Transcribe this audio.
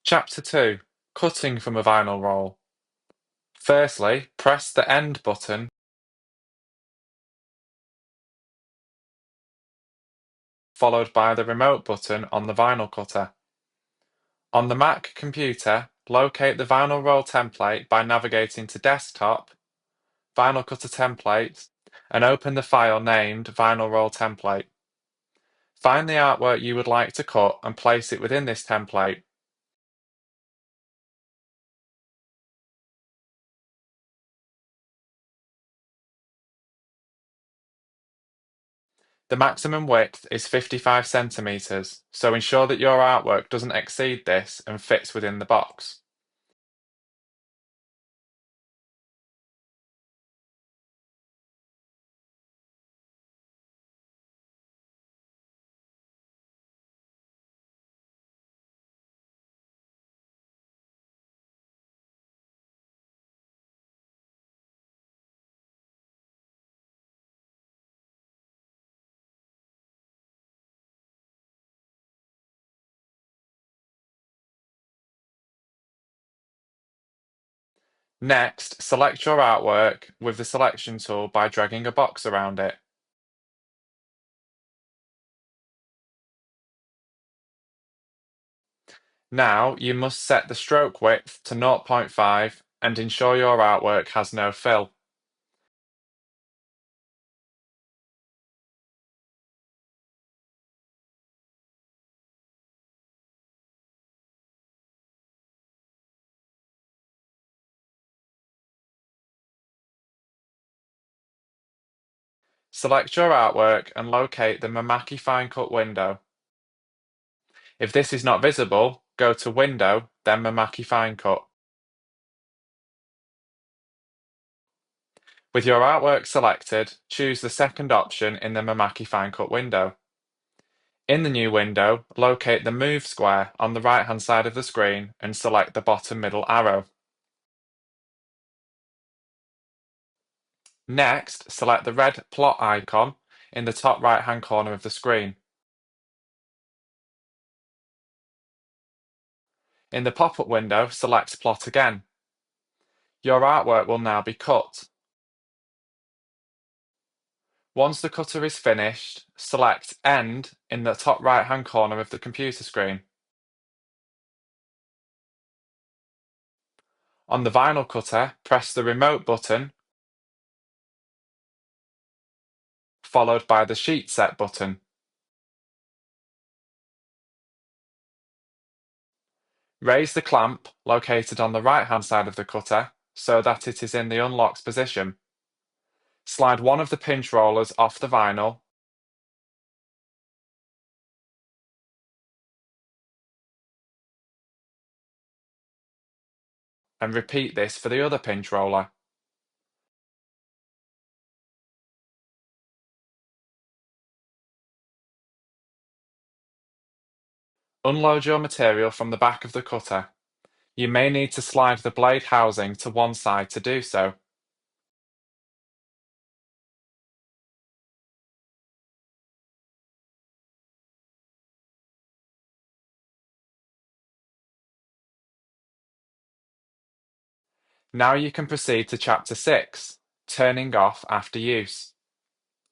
Chapter 2. Cutting from a vinyl roll. Firstly, press the End button followed by the Remote button on the vinyl cutter. On the Mac computer, locate the vinyl roll template by navigating to Desktop, Vinyl Cutter Templates, and open the file named Vinyl Roll Template. Find the artwork you would like to cut and place it within this template. The maximum width is 55 centimeters, so ensure that your artwork doesn't exceed this and fits within the box. Next, select your artwork with the selection tool by dragging a box around it. Now you must set the stroke width to 0.5 and ensure your artwork has no fill. Select your artwork and locate the Mimaki Fine Cut window. If this is not visible, go to Window, then Mimaki Fine Cut. With your artwork selected, choose the second option in the Mimaki Fine Cut window. In the new window, locate the Move square on the right-hand side of the screen and select the bottom middle arrow. Next, select the red plot icon in the top right-hand corner of the screen. In the pop-up window, select Plot again. Your artwork will now be cut. Once the cutter is finished, select End in the top right-hand corner of the computer screen. On the vinyl cutter, press the Remote button followed by the Sheet Set button. Raise the clamp located on the right-hand side of the cutter so that it is in the unlocked position. Slide one of the pinch rollers off the vinyl and repeat this for the other pinch roller. Unload your material from the back of the cutter. You may need to slide the blade housing to one side to do so. Now you can proceed to Chapter 6, Turning off after use.